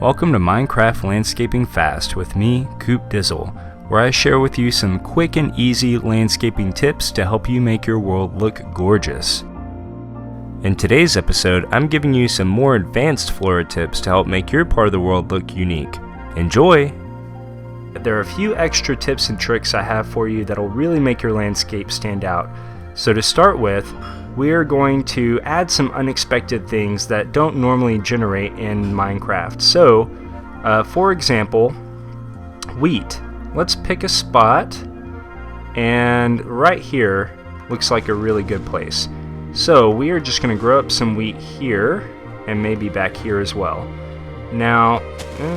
Welcome to Minecraft Landscaping Fast with me, Coop Dizzle, where I share with you some quick and easy landscaping tips to help you make your world look gorgeous. In today's episode, I'm giving you some more advanced Flora tips to help make your part of the world look unique. Enjoy! There are a few extra tips and tricks I have for you that'll really make your landscape stand out. So to start with, we're going to add some unexpected things that don't normally generate in Minecraft. So, for example, wheat. Let's pick a spot, and right here looks like a really good place. So we are just going to grow up some wheat here, and maybe back here as well. Now,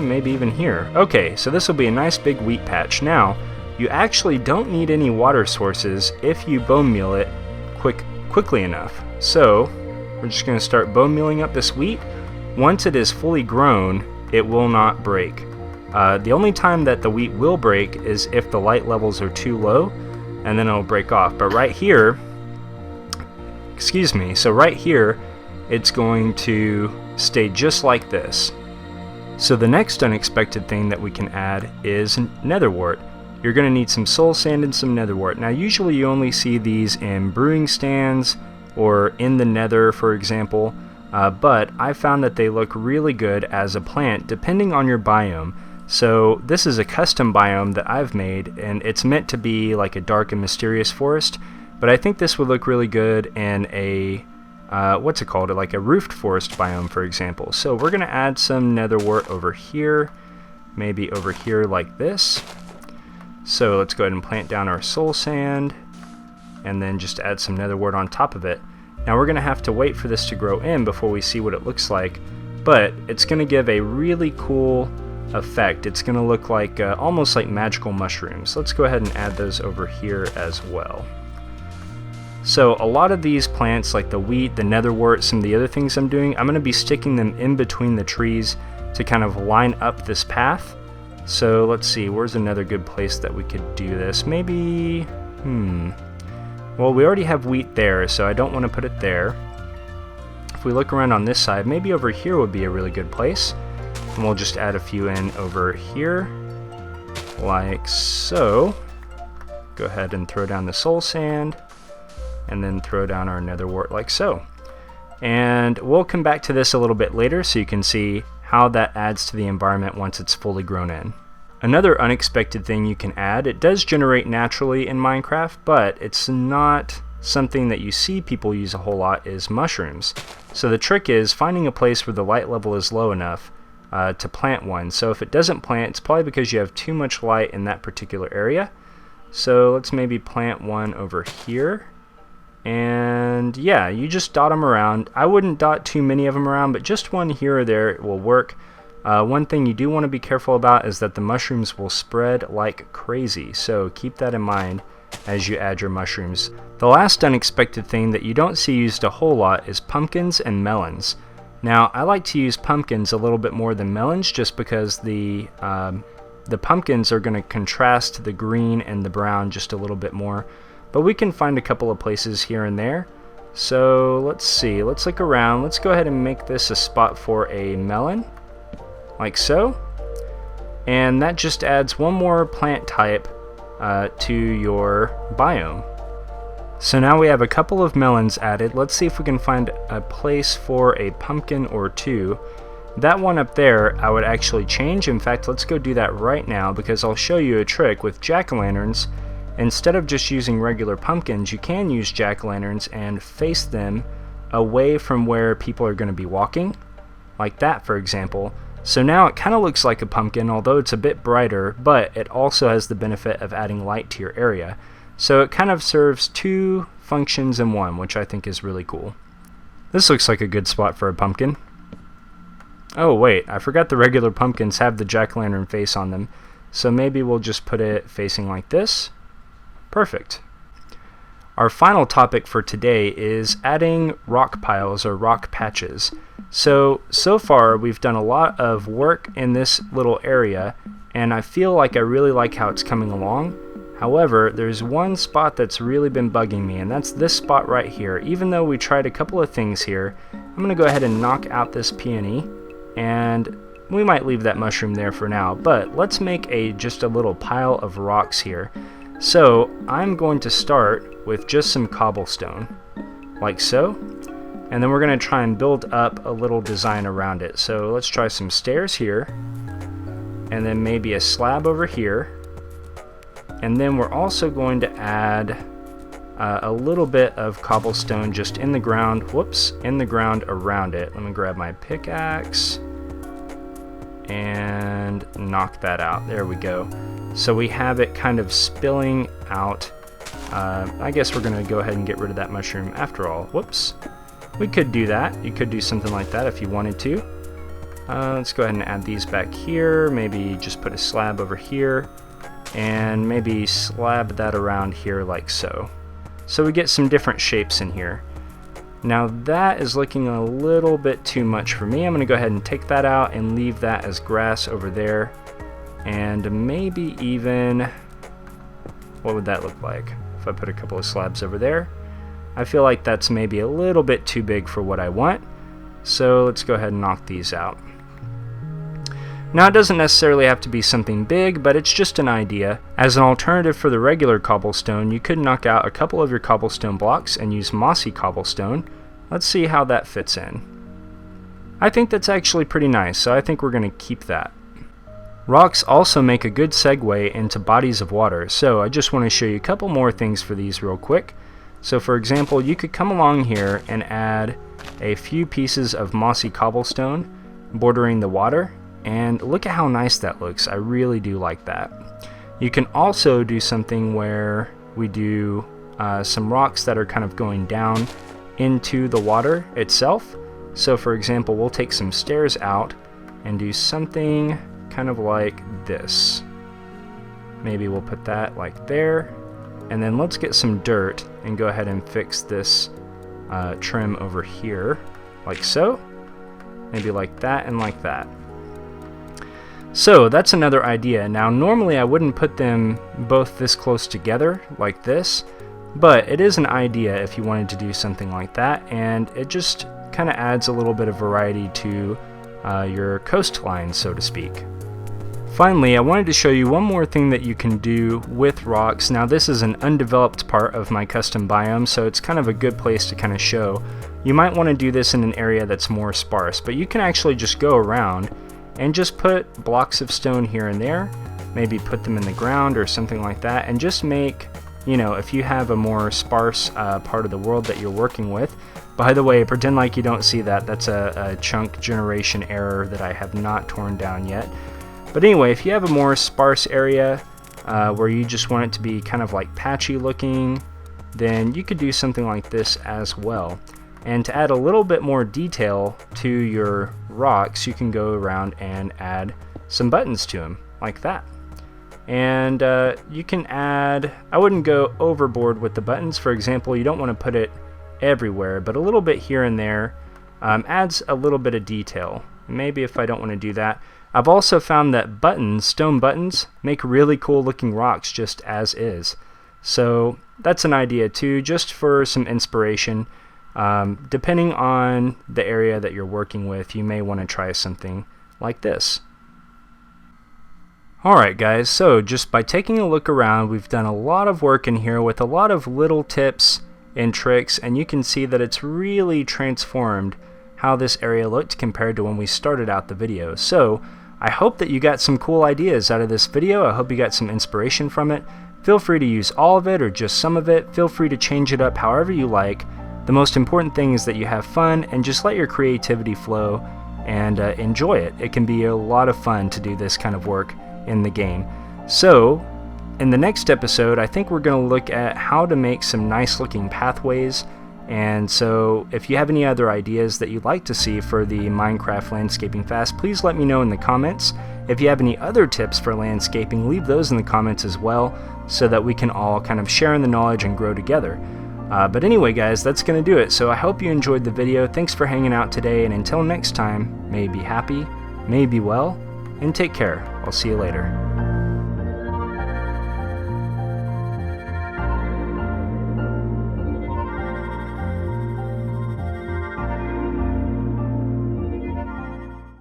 maybe even here. Okay, so this will be a nice big wheat patch. Now, you actually don't need any water sources if you bone meal it quickly enough. So we're just going to start bone mealing up this wheat. Once it is fully grown, it will not break. The only time that the wheat will break is if the light levels are too low, and then it'll break off. But right here, so right here, it's going to stay just like this. So the next unexpected thing that we can add is Nether Wart. You're going to need some soul sand and some Nether Wart. Now usually you only see these in brewing stands or in the nether, for example, but I found that they look really good as a plant depending on your biome. So this is a custom biome that I've made, and it's meant to be like a dark and mysterious forest, but I think this would look really good in a like a roofed forest biome, for example. So we're going to add some Nether Wart over here, maybe over here like this. So let's go ahead and plant down our soul sand, and then just add some Nether Wart on top of it. Now we're going to have to wait for this to grow in before we see what it looks like, but it's going to give a really cool effect. It's going to look like almost like magical mushrooms. Let's go ahead and add those over here as well. So a lot of these plants, like the wheat, the Nether Wart, some of the other things I'm doing, I'm going to be sticking them in between the trees to kind of line up this path. So let's see, where's another good place that we could do this? Maybe, well, we already have wheat there, so I don't want to put it there. If we look around on this side, maybe over here would be a really good place. And we'll just add a few in over here, like so. Go ahead and throw down the soul sand, and then throw down our Nether Wart like so. And we'll come back to this a little bit later so you can see how that adds to the environment once it's fully grown in. Another unexpected thing you can add, it does generate naturally in Minecraft, but it's not something that you see people use a whole lot, is mushrooms. So the trick is finding a place where the light level is low enough to plant one. So if it doesn't plant, it's probably because you have too much light in that particular area. So let's maybe plant one over here. And yeah, you just dot them around. I wouldn't dot too many of them around, but just one here or there will work. One thing you do want to be careful about is that the mushrooms will spread like crazy, so keep that in mind as you add your mushrooms. The last unexpected thing that you don't see used a whole lot is pumpkins and melons. Now, I like to use pumpkins a little bit more than melons just because the pumpkins are going to contrast the green and the brown just a little bit more. But we can find a couple of places here and there. So let's see, let's look around. Let's go ahead and make this a spot for a melon, like so. And that just adds one more plant type to your biome. So now we have a couple of melons added. Let's see if we can find a place for a pumpkin or two. That one up there I would actually change. In fact, let's go do that right now because I'll show you a trick with jack-o'-lanterns. Instead of just using regular pumpkins, you can use jack-o'-lanterns and face them away from where people are going to be walking, like that, for example. So now it kind of looks like a pumpkin, although it's a bit brighter, but it also has the benefit of adding light to your area. So it kind of serves two functions in one, which I think is really cool. This looks like a good spot for a pumpkin. Oh wait, I forgot the regular pumpkins have the jack-o'-lantern face on them. So maybe we'll just put it facing like this. Perfect. Our final topic for today is adding rock piles or rock patches. So far we've done a lot of work in this little area, and I feel like I really like how it's coming along. However, there's one spot that's really been bugging me, and that's this spot right here. Even though we tried a couple of things here, I'm going to go ahead and knock out this peony, and we might leave that mushroom there for now, but let's make just a little pile of rocks here. So I'm going to start with just some cobblestone, like so, and then we're going to try and build up a little design around it. So let's try some stairs here, and then maybe a slab over here, and then we're also going to add a little bit of cobblestone just in the ground, in the ground around it. Let me grab my pickaxe and knock that out. There we go. So we have it kind of spilling out. I guess we're going to go ahead and get rid of that mushroom after all. We could do that. You could do something like that if you wanted to. Let's go ahead and add these back here. Maybe just put a slab over here, and maybe slab that around here like so. So we get some different shapes in here. Now that is looking a little bit too much for me. I'm going to go ahead and take that out and leave that as grass over there. And maybe even, what would that look like if I put a couple of slabs over there? I feel like that's maybe a little bit too big for what I want. So let's go ahead and knock these out. Now it doesn't necessarily have to be something big, but it's just an idea. As an alternative for the regular cobblestone, you could knock out a couple of your cobblestone blocks and use mossy cobblestone. Let's see how that fits in. I think that's actually pretty nice, so I think we're going to keep that. Rocks also make a good segue into bodies of water, so I just want to show you a couple more things for these real quick. So for example, you could come along here and add a few pieces of mossy cobblestone bordering the water. And look at how nice that looks. I really do like that. You can also do something where we do some rocks that are kind of going down into the water itself. So for example, we'll take some stairs out and do something kind of like this. Maybe we'll put that like there. And then let's get some dirt and go ahead and fix this trim over here, like so. Maybe like that and like that. So that's another idea. Now normally I wouldn't put them both this close together like this, but it is an idea if you wanted to do something like that, and it just kind of adds a little bit of variety to your coastline, so to speak. Finally, I wanted to show you one more thing that you can do with rocks. Now this is an undeveloped part of my custom biome, so it's kind of a good place to kind of show. You might want to do this in an area that's more sparse, but you can actually just go around and just put blocks of stone here and there, maybe put them in the ground or something like that, and just make, you know, if you have a more sparse part of the world that you're working with. By the way, pretend like you don't see that. That's a chunk generation error that I have not torn down yet. But anyway, if you have a more sparse area where you just want it to be kind of like patchy looking, then you could do something like this as well. And to add a little bit more detail to your rocks, you can go around and add some buttons to them, like that. And you can add, I wouldn't go overboard with the buttons. For example, you don't want to put it everywhere, but a little bit here and there adds a little bit of detail. Maybe if I don't want to do that. I've also found that buttons, stone buttons, make really cool looking rocks just as is. So that's an idea too, just for some inspiration. Depending on the area that you're working with, you may want to try something like this. Alright guys, so just by taking a look around, we've done a lot of work in here with a lot of little tips and tricks, and you can see that it's really transformed how this area looked compared to when we started out the video. So I hope that you got some cool ideas out of this video. I hope you got some inspiration from it. Feel free to use all of it or just some of it. Feel free to change it up however you like. The most important thing is that you have fun and just let your creativity flow and enjoy it. It can be a lot of fun to do this kind of work in the game. So in the next episode, I think we're going to look at how to make some nice looking pathways. And so if you have any other ideas that you'd like to see for the Minecraft Landscaping Fast, please let me know in the comments. If you have any other tips for landscaping, leave those in the comments as well, so that we can all kind of share in the knowledge and grow together. But anyway guys, that's going to do it. So I hope you enjoyed the video. Thanks for hanging out today, and until next time, may you be happy, may you be well, and take care. I'll see you later.